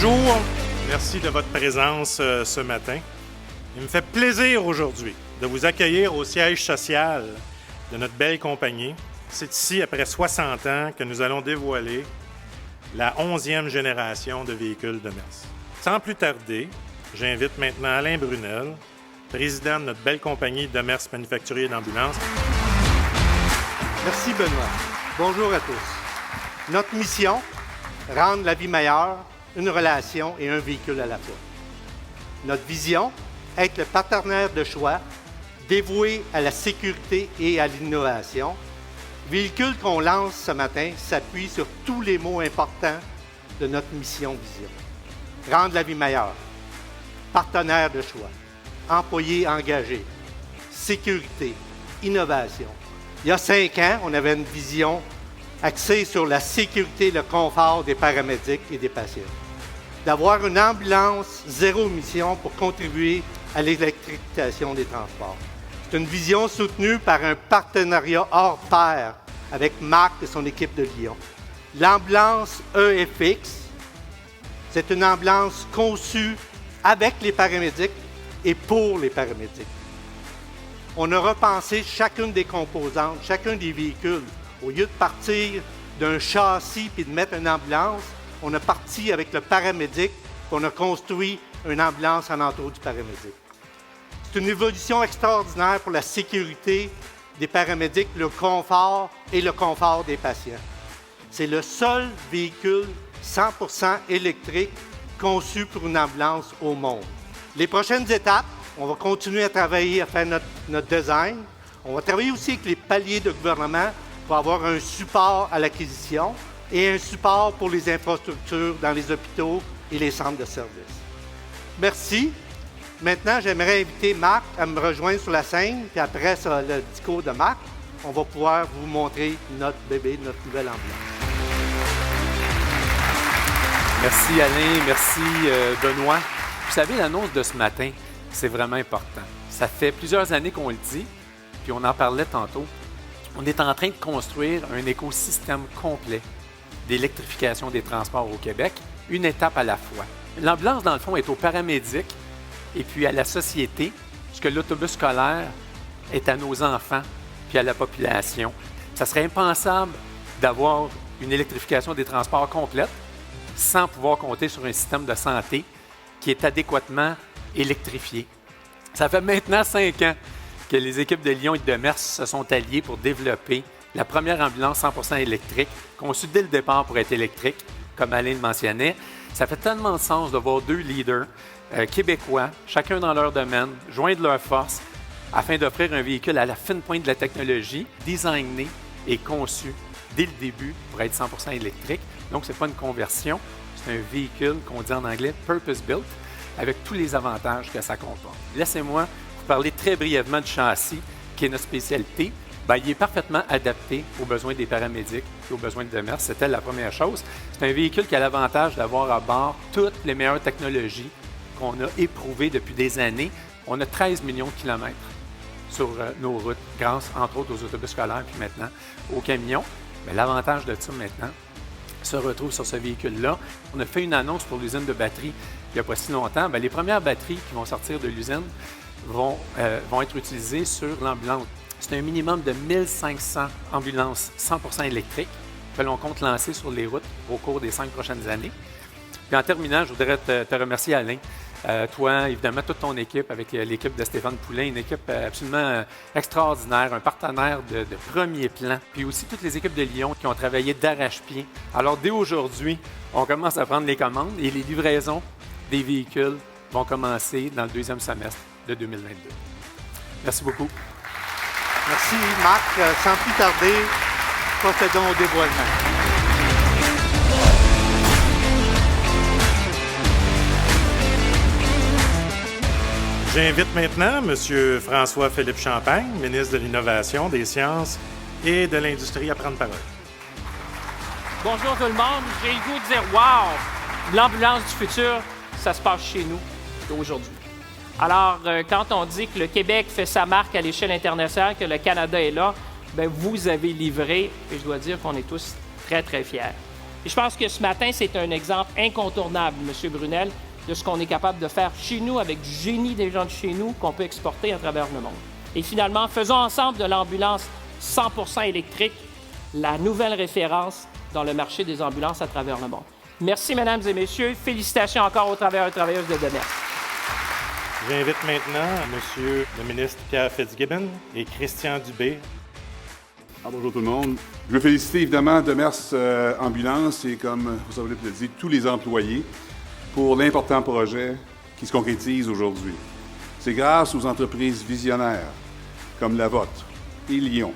Bonjour, merci de votre présence ce matin. Il me fait plaisir aujourd'hui de vous accueillir au siège social de notre belle compagnie. C'est ici, après 60 ans, que nous allons dévoiler la 11e génération de véhicules Demers. Sans plus tarder, j'invite maintenant Alain Brunel, président de notre belle compagnie Demers Manufacturier d'Ambulance. Merci Benoît. Bonjour à tous. Notre mission, rendre la vie meilleure, une relation et un véhicule à la fois. Notre vision, être le partenaire de choix, dévoué à la sécurité et à l'innovation. Le véhicule qu'on lance ce matin s'appuie sur tous les mots importants de notre mission-vision. Rendre la vie meilleure, partenaire de choix, employé engagé, sécurité, innovation. Il y a 5 ans, on avait une vision axée sur la sécurité et le confort des paramédics et des patients. D'avoir une ambulance zéro émission pour contribuer à l'électrification des transports. C'est une vision soutenue par un partenariat hors pair avec Marc et son équipe de Lyon. L'ambulance EFX, c'est une ambulance conçue avec les paramédics et pour les paramédics. On a repensé chacune des composantes, chacun des véhicules. Au lieu de partir d'un châssis puis de mettre une ambulance, on a parti avec le paramédic, puis on a construit une ambulance en entour du paramédic. C'est une évolution extraordinaire pour la sécurité des paramédics, le confort et le confort des patients. C'est le seul véhicule 100% électrique conçu pour une ambulance au monde. Les prochaines étapes, on va continuer à travailler à faire notre design. On va travailler aussi avec les paliers de gouvernement pour avoir un support à l'acquisition et un support pour les infrastructures dans les hôpitaux et les centres de services. Merci. Maintenant, j'aimerais inviter Marc à me rejoindre sur la scène, puis après ça, le discours de Marc, on va pouvoir vous montrer notre bébé, notre nouvelle ambulance. Merci Alain, merci Benoît. Vous savez, l'annonce de ce matin, c'est vraiment important. Ça fait plusieurs années qu'on le dit, puis on en parlait tantôt. On est en train de construire un écosystème complet d'électrification des transports au Québec, une étape à la fois. L'ambulance, dans le fond, est aux paramédics et puis à la société, puisque l'autobus scolaire est à nos enfants puis à la population. Ça serait impensable d'avoir une électrification des transports complète sans pouvoir compter sur un système de santé qui est adéquatement électrifié. Ça fait maintenant 5 ans que les équipes de Lyon et de Demers se sont alliées pour développer la première ambulance 100% électrique, conçue dès le départ pour être électrique, comme Alain le mentionnait. Ça fait tellement de sens de voir 2 leaders québécois, chacun dans leur domaine, joindre leurs forces afin d'offrir un véhicule à la fine pointe de la technologie, designé et conçu dès le début pour être 100% électrique. Donc, ce n'est pas une conversion, c'est un véhicule qu'on dit en anglais « purpose-built » avec tous les avantages que ça comporte. Laissez-moi vous parler très brièvement du châssis, qui est notre spécialité. Bien, il est parfaitement adapté aux besoins des paramédics et aux besoins de Demers. C'était la première chose. C'est un véhicule qui a l'avantage d'avoir à bord toutes les meilleures technologies qu'on a éprouvées depuis des années. On a 13 millions de kilomètres sur nos routes, grâce, entre autres, aux autobus scolaires, puis maintenant aux camions. Mais l'avantage de ça, maintenant, se retrouve sur ce véhicule-là. On a fait une annonce pour l'usine de batterie il n'y a pas si longtemps. Bien, les premières batteries qui vont sortir de l'usine vont être utilisées sur l'ambulance. C'est un minimum de 1500 ambulances 100% électriques que l'on compte lancer sur les routes au cours des 5 prochaines années. Puis en terminant, je voudrais te remercier, Alain. Toi, évidemment, toute ton équipe, avec l'équipe de Stéphane Poulain, une équipe absolument extraordinaire, un partenaire de premier plan. Puis aussi toutes les équipes de Lyon qui ont travaillé d'arrache-pied. Alors, dès aujourd'hui, on commence à prendre les commandes et les livraisons des véhicules vont commencer dans le 2e semestre de 2022. Merci beaucoup. Merci Marc. Sans plus tarder, procédons au dévoilement. J'invite maintenant M. François-Philippe Champagne, ministre de l'Innovation, des Sciences et de l'Industrie, à prendre parole. Bonjour tout le monde. J'ai le goût de dire « Wow! L'ambulance du futur, ça se passe chez nous aujourd'hui. » Alors, quand on dit que le Québec fait sa marque à l'échelle internationale, que le Canada est là, bien, vous avez livré, et je dois dire qu'on est tous très, très fiers. Et je pense que ce matin, c'est un exemple incontournable, M. Brunel, de ce qu'on est capable de faire chez nous avec du génie des gens de chez nous qu'on peut exporter à travers le monde. Et finalement, faisons ensemble de l'ambulance 100% électrique la nouvelle référence dans le marché des ambulances à travers le monde. Merci, mesdames et messieurs. Félicitations encore aux travailleurs et travailleuses de Demers. J'invite maintenant M. le ministre Pierre Fitzgibbon et Christian Dubé. Bonjour tout le monde. Je veux féliciter évidemment Demers Ambulance et, comme vous avez peut-être dit, tous les employés pour l'important projet qui se concrétise aujourd'hui. C'est grâce aux entreprises visionnaires comme la vôtre et Lyon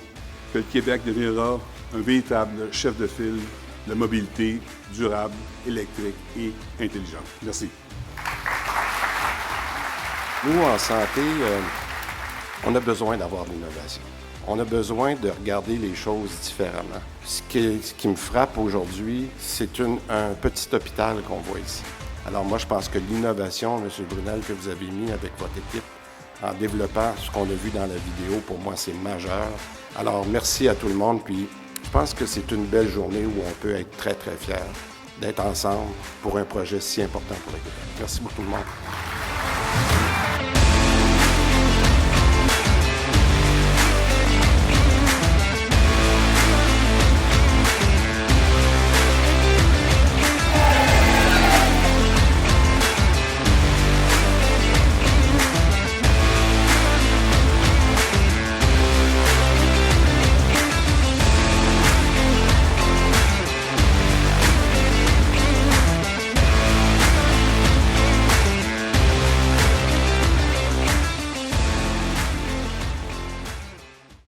que le Québec deviendra un véritable chef de file de mobilité durable, électrique et intelligente. Merci. Nous, en santé, on a besoin d'avoir de l'innovation. On a besoin de regarder les choses différemment. Ce qui me frappe aujourd'hui, c'est un petit hôpital qu'on voit ici. Alors moi, je pense que l'innovation, M. Brunel, que vous avez mis avec votre équipe en développant ce qu'on a vu dans la vidéo, pour moi, c'est majeur. Alors, merci à tout le monde. Puis, je pense que c'est une belle journée où on peut être très, très fiers d'être ensemble pour un projet si important pour le Québec. Merci beaucoup tout le monde.